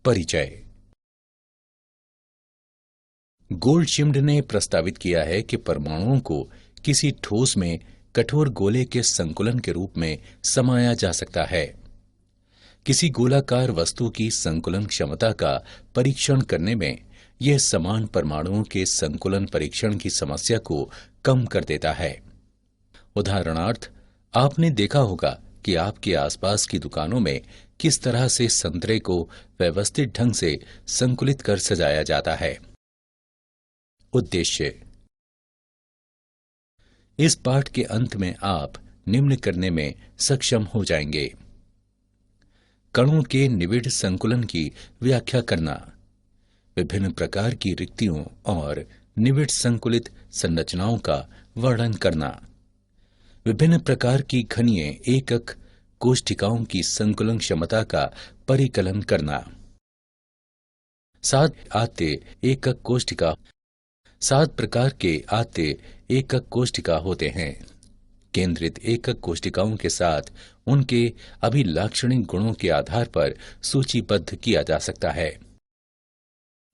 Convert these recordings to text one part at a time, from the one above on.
परिचय। गोल्डशिम्ड ने प्रस्तावित किया है कि परमाणुओं को किसी ठोस में कठोर गोले के संकुलन के रूप में समाया जा सकता है। किसी गोलाकार वस्तु की संकुलन क्षमता का परीक्षण करने में यह समान परमाणुओं के संकुलन परीक्षण की समस्या को कम कर देता है। उदाहरणार्थ, आपने देखा होगा कि आपके आसपास की दुकानों में किस तरह से संतरे को व्यवस्थित ढंग से संकुलित कर सजाया जाता है। उद्देश्य। इस पाठ के अंत में आप निम्न करने में सक्षम हो जाएंगे: कणों के निविड़ संकुलन की व्याख्या करना, विभिन्न प्रकार की रिक्तियों और निविड़ संकुलित संरचनाओं का वर्णन करना, विभिन्न प्रकार की घनीय एकक कोष्ठिकाओं की संकुलन क्षमता का परिकलन करना। 7 प्रकार के आते एकक कोष्ठिका होते हैं। केंद्रित एकक कोष्ठिकाओं के साथ उनके अभिलाक्षणिक गुणों के आधार पर सूचीबद्ध किया जा सकता है।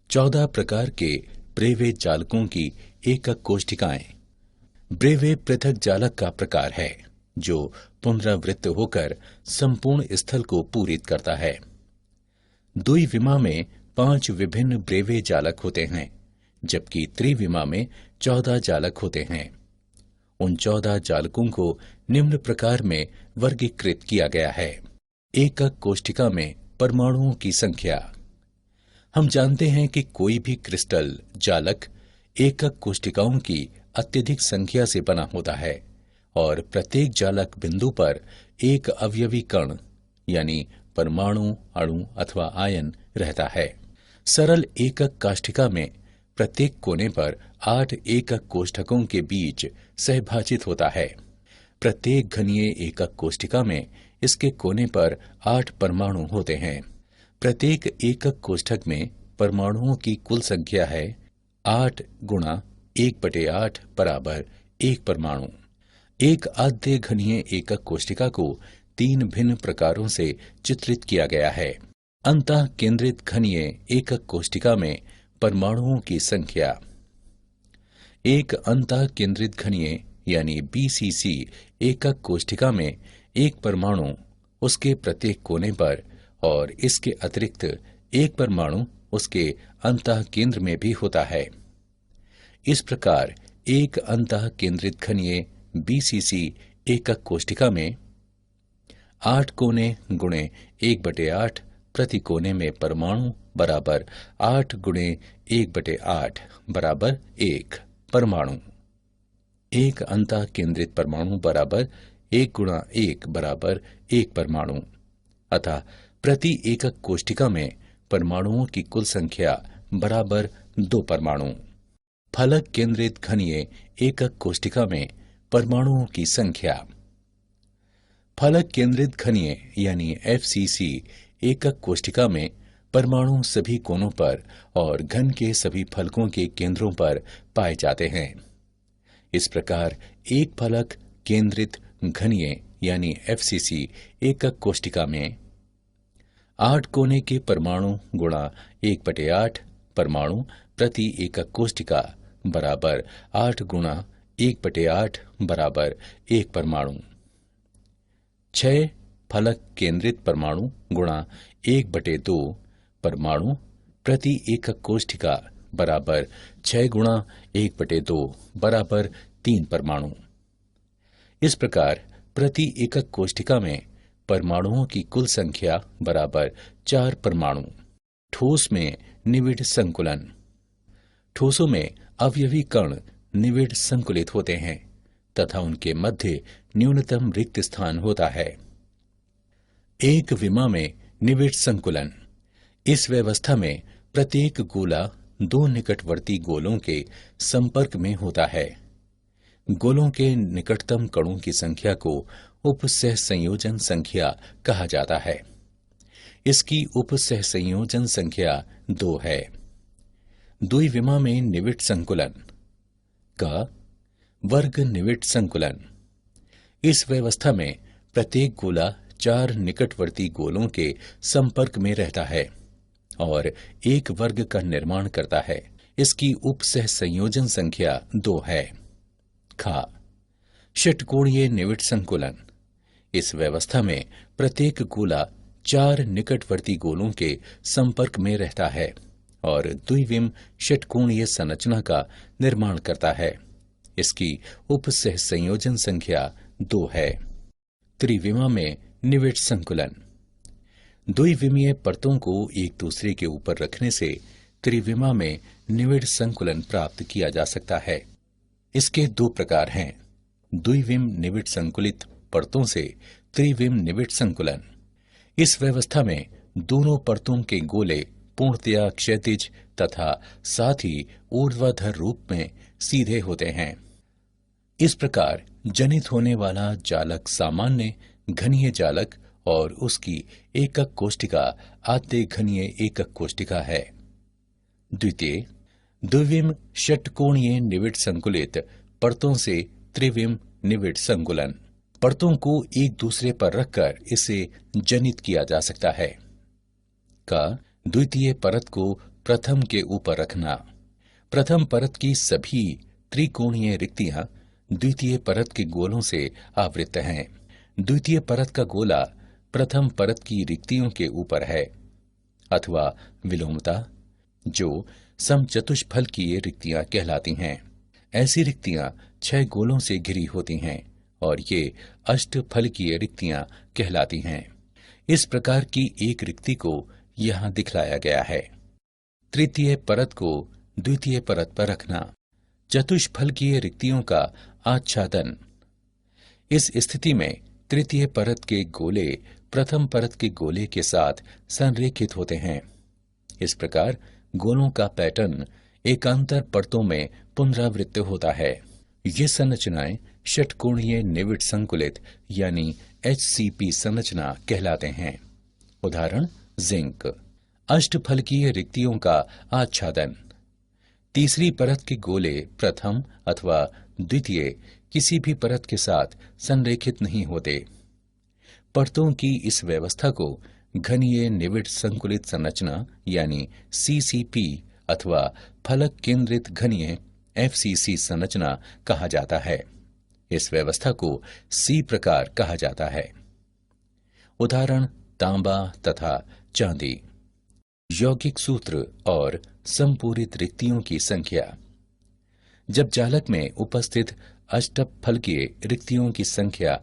14 प्रकार के ब्रेवे जालकों की एकक कोष्ठिकाएं। ब्रेवे पृथक जालक का प्रकार है जो पुनरावृत्त होकर संपूर्ण स्थल को पूरित करता है। द्विविमा में 5 विभिन्न ब्रेवे जालक होते हैं, जबकि त्रिविमा में 14 जालक होते हैं। उन 14 जालकों को निम्न प्रकार में वर्गीकृत किया गया है। एकक कोष्ठिका में परमाणुओं की संख्या। हम जानते हैं कि कोई भी क्रिस्टल जालक एकक कोष्ठिकाओं की अत्यधिक संख्या से बना होता है और प्रत्येक जालक बिंदु पर एक अवयवी कण यानी परमाणु, अणु अथवा आयन रहता है। सरल एकक काष्ठिका में प्रत्येक कोने पर 8 एकक कोष्ठकों के बीच सहभाजित होता है। प्रत्येक घनीय एकक कोष्ठिका में इसके कोने पर 8 परमाणु होते हैं। प्रत्येक एकक कोष्ठक में परमाणुओं की कुल संख्या है 8 गुणा 1/8 बराबर 1 परमाणु। एक आद्य घनीय एकक कोष्ठिका को 3 भिन्न प्रकारों से चित्रित किया गया है। अंतः केंद्रित घनीय एकक कोष्ठिका में परमाणुओं की संख्या। एक अंतः केंद्रित घनीय यानी बीसीसी एकक कोष्ठिका में एक परमाणु उसके प्रत्येक कोने पर और इसके अतिरिक्त एक परमाणु उसके अंतः केंद्र में भी होता है। इस प्रकार एक अंतः केंद्रित घनीय बीसीसी एकक कोष्ठिका में 8 कोने गुणे 1/8 प्रति कोने में परमाणु बराबर 8 गुणे 1/8 बराबर 1 परमाणु। एक अंतः केंद्रित परमाणु बराबर 1 गुणा 1 बराबर 1 परमाणु। अतः प्रति एकक कोष्ठिका में परमाणुओं की कुल संख्या बराबर 2 परमाणु। फलक केंद्रित घनीय एकक कोष्ठिका में परमाणुओं की संख्या। फलक केंद्रित घनीय यानी एफसीसी एकक कोष्ठिका में परमाणु सभी कोनों पर और घन के सभी फलकों के केंद्रों पर पाए जाते हैं। इस प्रकार एक फलक केंद्रित घनीय यानी एफसीसी एकक कोष्ठिका में 8 कोने के परमाणु गुणा 1/8 परमाणु प्रति एकक कोष्ठिका बराबर 8 गुणा 1/8 बराबर 1 परमाणु। 6 फलक केंद्रित परमाणु गुणा 1/2 परमाणु प्रति एकक कोष्ठिका बराबर 6 गुणा 1/2 बराबर 3 परमाणु। इस प्रकार प्रति एकक कोष्ठिका में परमाणुओं की कुल संख्या बराबर 4 परमाणु। ठोस में निविड़ संकुलन। ठोसों में अवयवी कण निविड़ संकुलित होते हैं तथा उनके मध्य न्यूनतम रिक्त स्थान होता है। एक विमा में निविड़ संकुलन। इस व्यवस्था में प्रत्येक गोला 2 निकटवर्ती गोलों के संपर्क में होता है। गोलों के निकटतम कणों की संख्या को उपसह संयोजन संख्या कहा जाता है। इसकी उपसह संयोजन संख्या 2 है। द्विविमा में निविड़ संकुलन का वर्ग निविड़ संकुलन। इस व्यवस्था में प्रत्येक गोला 4 निकटवर्ती गोलों के संपर्क में रहता है और एक वर्ग का निर्माण करता है। इसकी उपसह संयोजन संख्या 2 है। खा षटकोणीय निविड़ संकुलन। इस व्यवस्था में प्रत्येक गोला 4 निकटवर्ती गोलों के संपर्क में रहता है और द्विविम षटकोणीय संरचना का निर्माण करता है। इसकी उपसह संयोजन संख्या 2 है। त्रिविमा में निविड़ संकुलन। द्विविमीय परतों को एक दूसरे के ऊपर रखने से त्रिविमा में निविड़ संकुलन प्राप्त किया जा सकता है। इसके 2 प्रकार हैं, द्विविम निविड़ संकुलित परतों से त्रिविम निविड़ संकुलन। इस व्यवस्था में दोनों परतों के गोले पूर्णतया क्षैतिज तथा साथ ही ऊर्ध्वाधर रूप में सीधे होते हैं। इस प्रकार जनित होने वाला जालक सामान्य घनीय जालक और उसकी एकक कोष्ठिका आद्य घनीय एकक कोष्ठिका है। द्वितीय, द्विविम षटकोणीय निविड़ संकुलित परतों से त्रिविम निविड़ संकुलन। परतों को एक दूसरे पर रखकर इसे जनित किया जा सकता है। का द्वितीय परत को प्रथम के ऊपर रखना। प्रथम परत की सभी त्रिकोणीय रिक्तियां द्वितीय परत के गोलों से आवृत हैं। द्वितीय परत का गोला प्रथम परत की रिक्तियों के ऊपर है, अथवा विलोमता, जो समचतुष्फलकीय रिक्तियां कहलाती हैं। ऐसी रिक्तियां 6 गोलों से घिरी होती हैं और ये अष्टफलकीय रिक्तियां कहलाती हैं। इस प्रकार की एक रिक्ति को यहां दिखलाया गया है। तृतीय परत को द्वितीय परत पर रखना। चतुष्फलकीय रिक्तियों का आच्छादन। इस स्थिति में तृतीय परत के गोले प्रथम परत के गोले के साथ संरेखित होते हैं। इस प्रकार गोलों का पैटर्न एकांतर परतों में पुनरावृत्त होता है। ये संरचनाएं षटकोणीय निविड़ संकुलित यानी HCP संरचना कहलाते हैं। उदाहरण जिंक। अष्टफलकीय रिक्तियों का आच्छादन। तीसरी परत के गोले प्रथम अथवा द्वितीय किसी भी परत के साथ संरेखित नहीं होते। परतों की इस व्यवस्था को घनीय निविड़ संकुलित संरचना यानी CCP अथवा फलक केंद्रित घनीय FCC संरचना कहा जाता है। इस व्यवस्था को C प्रकार कहा जाता है। उदाहरण तांबा तथा चांदी। यौगिक सूत्र और संपूरित रिक्तियों की संख्या। जब जालक में उपस्थित अष्टफलकीय रिक्तियों की संख्या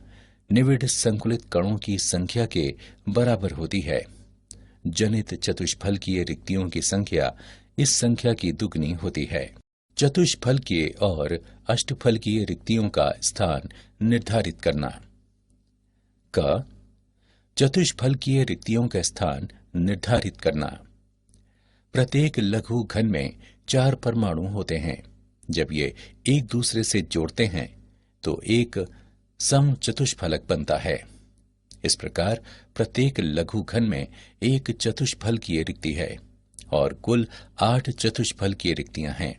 निविड़ संकुलित कणों की संख्या के बराबर होती है, जनित चतुष्फलकीय रिक्तियों की संख्या इस संख्या की दुगनी होती है। चतुष्फलकीय और अष्टफलकीय रिक्तियों का स्थान निर्धारित करना। क चतुष्फलकीय रिक्तियों का स्थान निर्धारित करना। प्रत्येक लघु घन में 4 परमाणु होते हैं। जब ये एक दूसरे से जोड़ते हैं तो एक समचतुष्फलक बनता है। इस प्रकार प्रत्येक लघु घन में एक चतुष्फलकीय रिक्ति है और कुल 8 चतुष्फलकीय रिक्तियां हैं।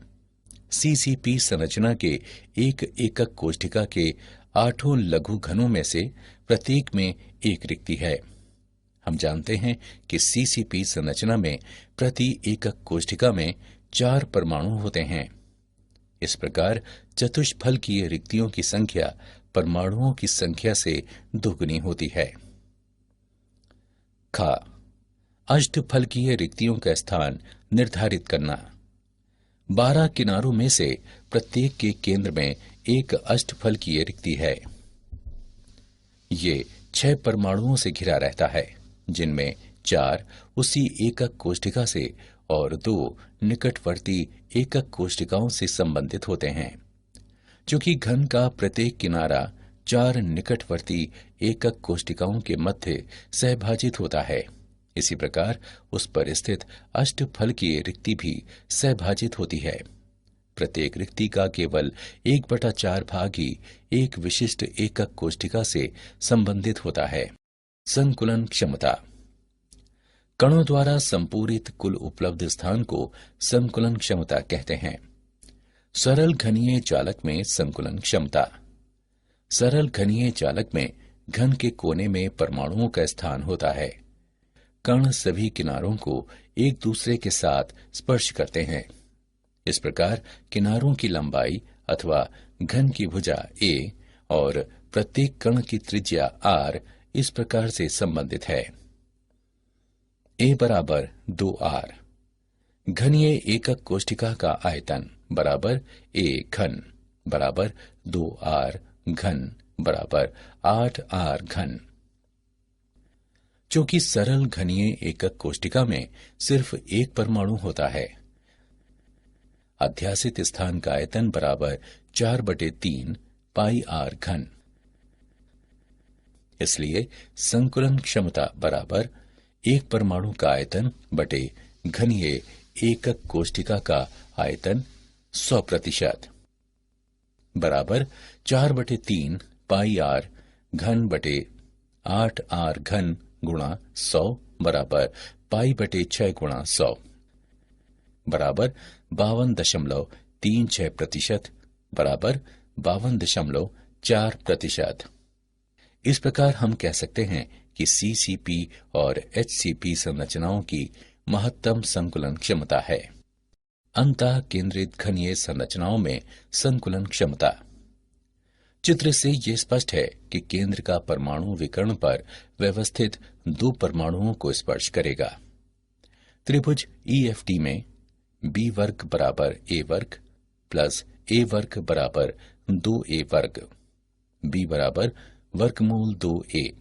CCP संरचना के एक एकक कोष्ठिका के 8 लघु घनों में से प्रत्येक में एक रिक्ति है। हम जानते हैं कि CCP संरचना में प्रति एकक कोष्ठिका में 4 परमाणु होते हैं। इस प्रकार चतुष्फलकीय रिक्तियों की संख्या परमाणुओं की संख्या से दोगुनी होती है। ख अष्टफलकीय रिक्तियों का स्थान निर्धारित करना। 12 किनारों में से प्रत्येक के केंद्र में एक अष्टफलकीय रिक्ति है। ये 6 परमाणुओं से घिरा रहता है, जिनमें 4 उसी एकक कोष्ठिका से और 2 निकटवर्ती एकक कोष्ठिकाओं से संबंधित होते हैं। चूंकि घन का प्रत्येक किनारा 4 निकटवर्ती एकक कोष्ठिकाओं के मध्य सहभाजित होता है, इसी प्रकार उस पर स्थित अष्टफलकीय रिक्ति भी सहभाजित होती है। प्रत्येक रिक्ति का केवल 1/4 भाग ही एक विशिष्ट एकक कोष्ठिका से संबंधित होता है। संकुलन क्षमता। कणों द्वारा संपूरित कुल उपलब्ध स्थान को संकुलन क्षमता कहते हैं। सरल घनीय चालक में संकुलन क्षमता। सरल घनीय चालक में घन के कोने में परमाणुओं का स्थान होता है। कण सभी किनारों को एक दूसरे के साथ स्पर्श करते हैं। इस प्रकार किनारों की लंबाई अथवा घन की भुजा a और प्रत्येक कण की त्रिज्या r इस प्रकार से संबंधित है। a बराबर 2r। घनीय एकक कोष्ठिका का आयतन बराबर a घन बराबर 2r घन बराबर 8r घन। चूंकि सरल घनीय एकक कोष्ठिका में सिर्फ एक परमाणु होता है, अध्यासित स्थान का आयतन बराबर 4/3 पाई r घन। इसलिए संकुलन क्षमता बराबर एक परमाणु का आयतन बटे घनीय एकक कोष्ठिका का आयतन 100% बराबर 4/3 पाई r घन बटे 8r घन गुणा 100 बराबर पाई बटे 6 गुणा 100 बराबर 52.36% बराबर 52.4%। इस प्रकार हम कह सकते हैं कि सीसीपी और एचसीपी संरचनाओं की महत्तम संकुलन क्षमता है। अंतः केंद्रित घनीय संरचनाओं में संकुलन क्षमता। चित्र से ये स्पष्ट है कि केंद्र का परमाणु विकर्ण पर व्यवस्थित दो परमाणुओं को स्पर्श करेगा। त्रिभुज ईएफटी में बी वर्ग बराबर ए वर्ग प्लस ए वर्ग बराबर 2a वर्ग, बी बराबर वर्गमूल 2a।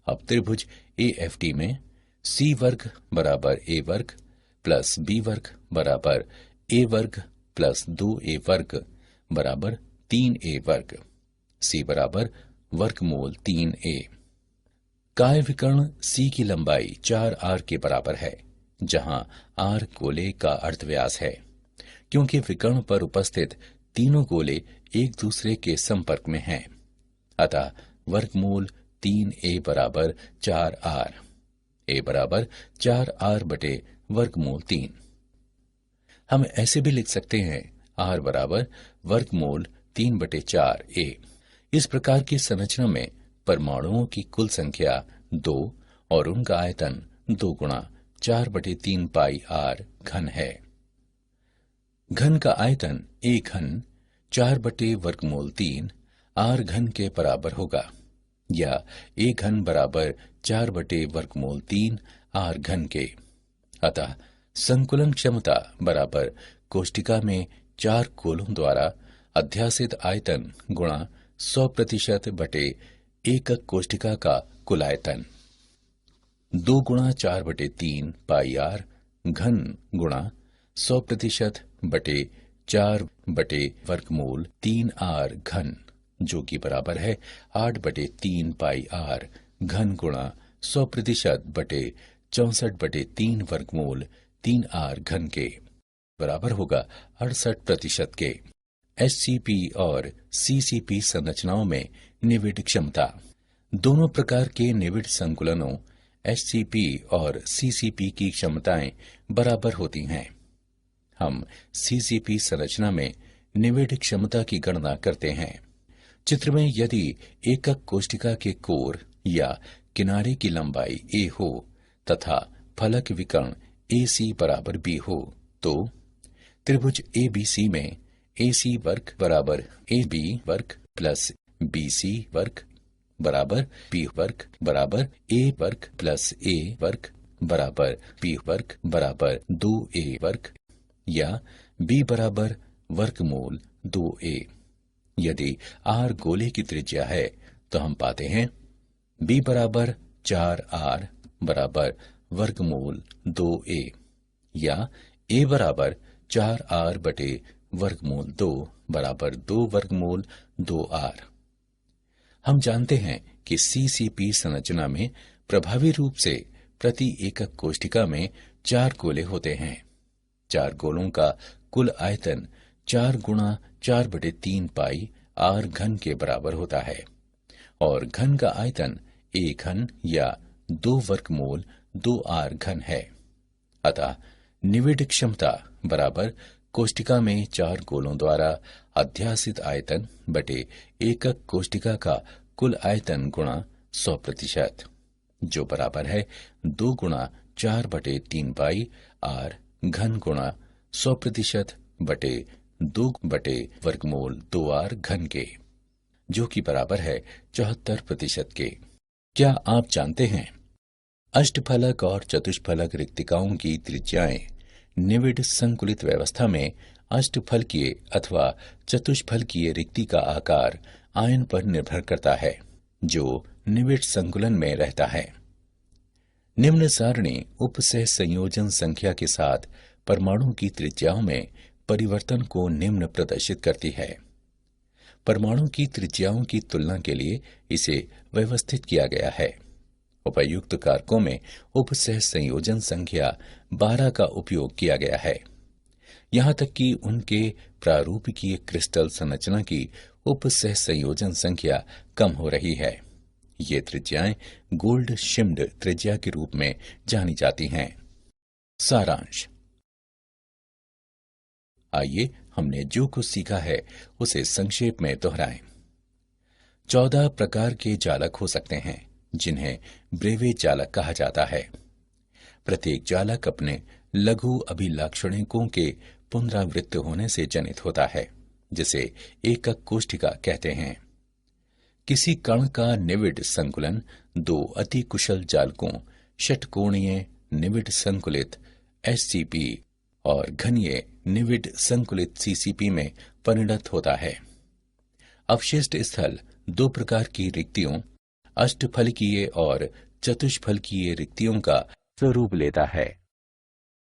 अब त्रिभुज एएफटी में सी वर्ग बराबर ए वर्ग प्लस बी वर्ग बराबर ए वर्ग प्लस 2a वर्ग बराबर 3a वर्ग, सी बराबर वर्गमूल 3a। काय विकर्ण सी की लंबाई 4r के बराबर है, जहां r गोले का अर्धव्यास है। क्योंकि विकर्ण पर उपस्थित तीनों गोले एक दूसरे के संपर्क में हैं, अतः वर्गमूल 3a बराबर 4r, a बराबर 4r बटे वर्गमूल 3। हम ऐसे भी लिख सकते हैं r बराबर वर्गमूल 3/4a। इस प्रकार की संरचना में परमाणुओं की कुल संख्या 2 और उनका आयतन 2 गुणा 4/3 पाई r घन है। घन का आयतन a घन 4/वर्गमूल 3 r घन के बराबर होगा, या a घन बराबर 4/वर्गमूल 3 r घन के। अतः संकुलन क्षमता बराबर कोष्ठिका में 4 गोलों द्वारा अध्यासित आयतन गुणा 100% बटे एकक कोष्ठिका का कुल आयतन 2 गुणा 4/3 पाई r घन गुणा 100% बटे 4 बटे वर्गमूल 3r घन, जो कि बराबर है 8/3 पाई r घन गुणा 100% बटे 64/3 वर्गमूल 3r घन के बराबर होगा 68% के। एचसीपी और सीसीपी संरचनाओं में निविड क्षमता। दोनों प्रकार के निविड संकुलनों एचसीपी और सीसीपी की क्षमताएं बराबर होती हैं। हम सीसीपी संरचना में निविड क्षमता की गणना करते हैं। चित्र में यदि एकक कोष्ठिका के कोर या किनारे की लंबाई a हो तथा फलक विकर्ण AC बराबर b हो, तो त्रिभुज ABC में AC वर्ग बराबर AB वर्ग प्लस BC वर्ग बराबर B वर्ग बराबर A वर्ग प्लस A वर्ग बराबर B वर्ग बराबर 2A वर्ग, या B बराबर वर्गमूल 2A। यदि R गोले की त्रिज्या है तो हम पाते हैं B बराबर 4R बराबर वर्गमूल 2A, या A बराबर 4R बटे वर्गमूल 2 बराबर 2 वर्गमूल 2R। हम जानते हैं कि सीसीपी संरचना में प्रभावी रूप से प्रति एकक कोष्ठिका में 4 गोले होते हैं। 4 गोलों का कुल आयतन 4 गुणा 4/3 पाई r घन के बराबर होता है, और घन का आयतन a घन या 2 वर्गमूल 2r घन है। अतः निविड क्षमता बराबर कोष्ठिका में 4 गोलों द्वारा अध्यासित आयतन बटे एकक कोष्ठिका का कुल आयतन गुणा 100%। जो बराबर है 2 गुणा 4/3 पाई आर घन गुणा 100% बटे 2/वर्गमूल 2r घन के, जो कि बराबर है 74% के। क्या आप जानते हैं अष्टफलक और चतुष्फलक रिक्तिकाओं की त्रिज्याएं निविड संकुलित व्यवस्था में अष्टफलकीय अथवा चतुष्फलकीय रिक्ति का आकार आयन पर निर्भर करता है, जो निविड संकुलन में रहता है। निम्न सारणी उपसह संयोजन संख्या के साथ परमाणु की त्रिज्याओं में परिवर्तन को निम्न प्रदर्शित करती है। परमाणु की त्रिज्याओं की तुलना के लिए इसे व्यवस्थित किया गया है। उपर्युक्त कारकों में उपसह संयोजन संख्या 12 का उपयोग किया गया है, यहां तक कि उनके प्रारूपिकीय क्रिस्टल संरचना की उपसह संयोजन संख्या कम हो रही है। ये त्रिज्याएं गोल्ड शिम्ड त्रिज्या के रूप में जानी जाती हैं। सारांश। आइए हमने जो कुछ सीखा है उसे संक्षेप में दोहराएं। 14 प्रकार के जालक हो सकते हैं, जिन्हें ब्रेवे जालक कहा जाता है। प्रत्येक जालक अपने लघु अभिलाक्षणिकों के पुनरावृत्त होने से जनित होता है, जिसे एकक कोष्ठिका कहते हैं। किसी कण का निविड संकुलन 2 अति कुशल जालकों षटकोणीय निविड संकुलित SCP और घनीय निविड संकुलित CCP में परिणत होता है। अवशिष्ट स्थल 2 प्रकार की रिक्तियों अष्टफलकीय और चतुष्फलकीय रिक्तियों का स्वरूप लेता है।